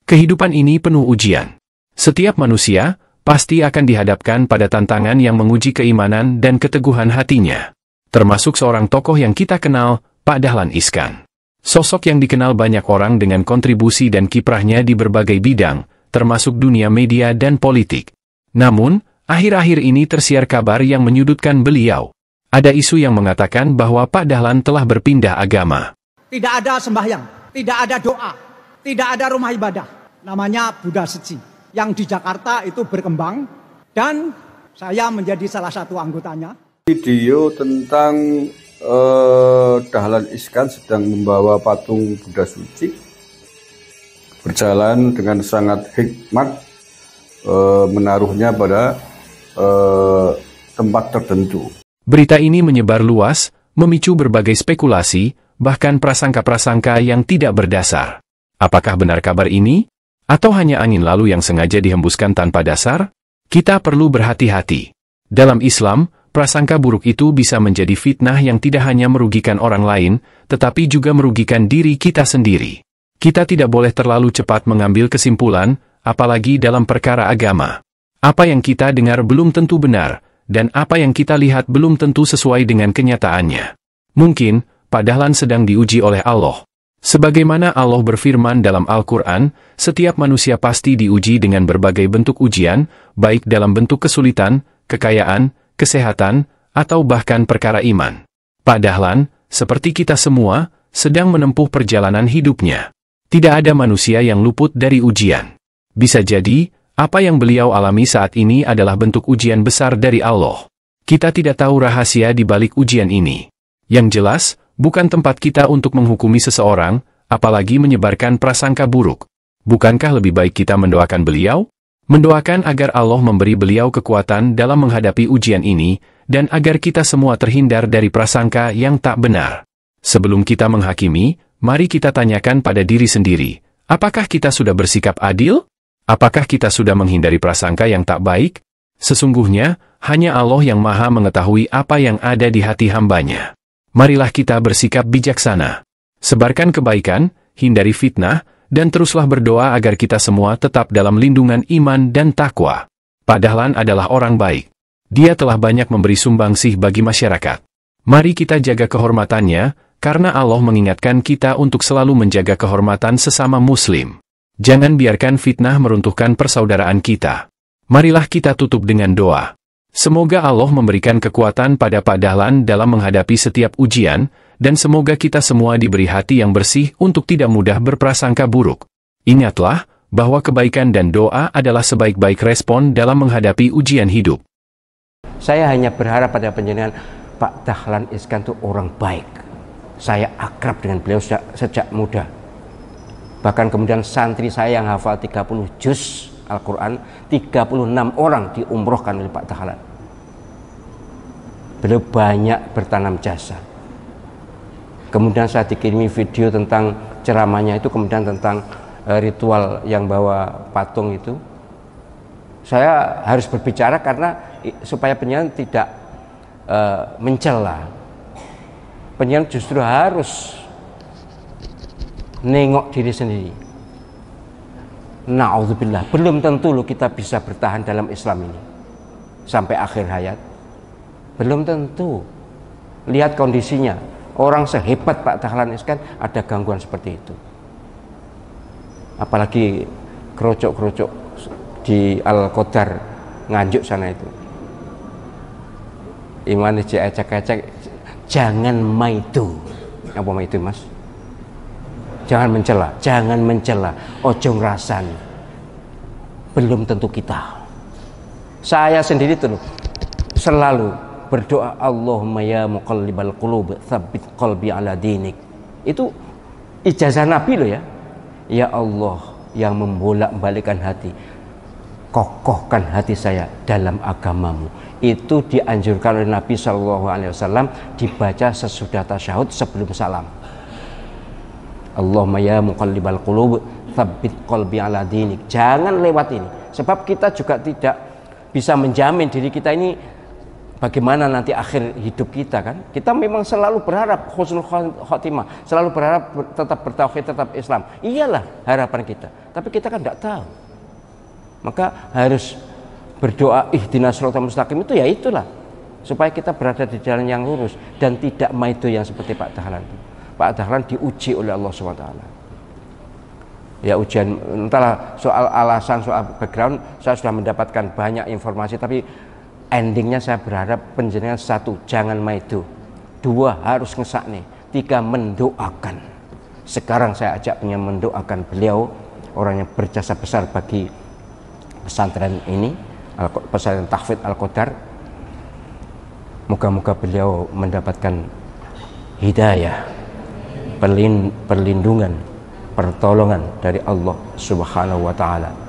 Kehidupan ini penuh ujian. Setiap manusia pasti akan dihadapkan pada tantangan yang menguji keimanan dan keteguhan hatinya. Termasuk seorang tokoh yang kita kenal, Pak Dahlan Iskan. Sosok yang dikenal banyak orang dengan kontribusi dan kiprahnya di berbagai bidang, termasuk dunia media dan politik. Namun, akhir-akhir ini tersiar kabar yang menyudutkan beliau. Ada isu yang mengatakan bahwa Pak Dahlan telah berpindah agama. Tidak ada sembahyang, tidak ada doa, tidak ada rumah ibadah. Namanya Buddha Seji. Yang di Jakarta itu berkembang dan saya menjadi salah satu anggotanya. Video tentang Dahlan Iskan sedang membawa patung Buddha suci berjalan dengan sangat hikmat, menaruhnya pada tempat tertentu. Berita ini menyebar luas, memicu berbagai spekulasi, bahkan prasangka-prasangka yang tidak berdasar. Apakah benar kabar ini? Atau hanya angin lalu yang sengaja dihembuskan tanpa dasar? Kita perlu berhati-hati. Dalam Islam, prasangka buruk itu bisa menjadi fitnah yang tidak hanya merugikan orang lain, tetapi juga merugikan diri kita sendiri. Kita tidak boleh terlalu cepat mengambil kesimpulan, apalagi dalam perkara agama. Apa yang kita dengar belum tentu benar, dan apa yang kita lihat belum tentu sesuai dengan kenyataannya. Mungkin, Pak Dahlan sedang diuji oleh Allah. Sebagaimana Allah berfirman dalam Al-Quran, setiap manusia pasti diuji dengan berbagai bentuk ujian, baik dalam bentuk kesulitan, kekayaan, kesehatan, atau bahkan perkara iman. Pak Dahlan, seperti kita semua, sedang menempuh perjalanan hidupnya. Tidak ada manusia yang luput dari ujian. Bisa jadi, apa yang beliau alami saat ini adalah bentuk ujian besar dari Allah. Kita tidak tahu rahasia di balik ujian ini. Yang jelas, bukan tempat kita untuk menghukumi seseorang, apalagi menyebarkan prasangka buruk. Bukankah lebih baik kita mendoakan beliau? Mendoakan agar Allah memberi beliau kekuatan dalam menghadapi ujian ini, dan agar kita semua terhindar dari prasangka yang tak benar. Sebelum kita menghakimi, mari kita tanyakan pada diri sendiri, apakah kita sudah bersikap adil? Apakah kita sudah menghindari prasangka yang tak baik? Sesungguhnya, hanya Allah yang Maha mengetahui apa yang ada di hati hambanya. Marilah kita bersikap bijaksana. Sebarkan kebaikan, hindari fitnah, dan teruslah berdoa agar kita semua tetap dalam lindungan iman dan takwa. Pak Dahlan adalah orang baik. Dia telah banyak memberi sumbangsih bagi masyarakat. Mari kita jaga kehormatannya, karena Allah mengingatkan kita untuk selalu menjaga kehormatan sesama Muslim. Jangan biarkan fitnah meruntuhkan persaudaraan kita. Marilah kita tutup dengan doa. Semoga Allah memberikan kekuatan pada Pak Dahlan dalam menghadapi setiap ujian, dan semoga kita semua diberi hati yang bersih untuk tidak mudah berprasangka buruk. Ingatlah, bahwa kebaikan dan doa adalah sebaik-baik respon dalam menghadapi ujian hidup. Saya hanya berharap pada panjenengan, Pak Dahlan Iskan itu orang baik. Saya akrab dengan beliau sejak muda. Bahkan kemudian santri saya yang hafal 30 juz Al-Quran, 36 orang diumrohkan oleh Pak Dahlan. Beliau banyak bertanam jasa. Kemudian saya dikirimi video tentang ceramahnya itu, kemudian tentang ritual yang bawa patung itu. Saya harus berbicara karena supaya penyanyi tidak mencela. Penyanyi justru harus nengok diri sendiri. Na'udzubillah, belum tentu loh kita bisa bertahan dalam Islam ini sampai akhir hayat. Belum tentu. Lihat kondisinya, orang sehebat Pak Dahlan Iskan ada gangguan seperti itu. Apalagi kerocok-kerocok di Al-Qadar Nganjuk sana itu. Iman ecek-ecek, jangan maitu. Apa maitu, Mas? Jangan mencela, ojo ngrasani. Belum tentu kita. Saya sendiri tuh selalu berdoa, Allahumma ya muqallibal qulub, tsabbit qalbi ala dinik. Itu ijazah Nabi loh ya. Ya Allah yang membolak-balikkan hati, kokohkan hati saya dalam agamamu. Itu dianjurkan oleh Nabi SAW dibaca sesudah tasyahud sebelum salam. Allahumma ya muqallibal qulub tsabbit qalbi ala dinik. Jangan lewat ini, sebab kita juga tidak bisa menjamin diri kita ini bagaimana nanti akhir hidup kita kan. Kita memang selalu berharap husnul khotimah, selalu berharap tetap bertauhid, tetap Islam. Iyalah harapan kita. Tapi kita kan tidak tahu. Maka harus berdoa ihdinas shiratal mustaqim itu ya itulah. Supaya kita berada di jalan yang lurus dan tidak maido yang seperti Pak Dahlan. Pak Dahlan diuji oleh Allah SWT. Ya ujian, entahlah soal alasan, soal background, saya sudah mendapatkan banyak informasi, tapi endingnya saya berharap penjenengan satu, jangan maido. Dua, harus ngesak nih. Tiga, mendoakan. Sekarang saya ajak pengen mendoakan beliau, orang yang berjasa besar bagi pesantren ini, pesantren Tahfidz Al-Qadar. Moga-moga beliau mendapatkan hidayah, perlindungan, pertolongan dari Allah Subhanahu wa Ta'ala.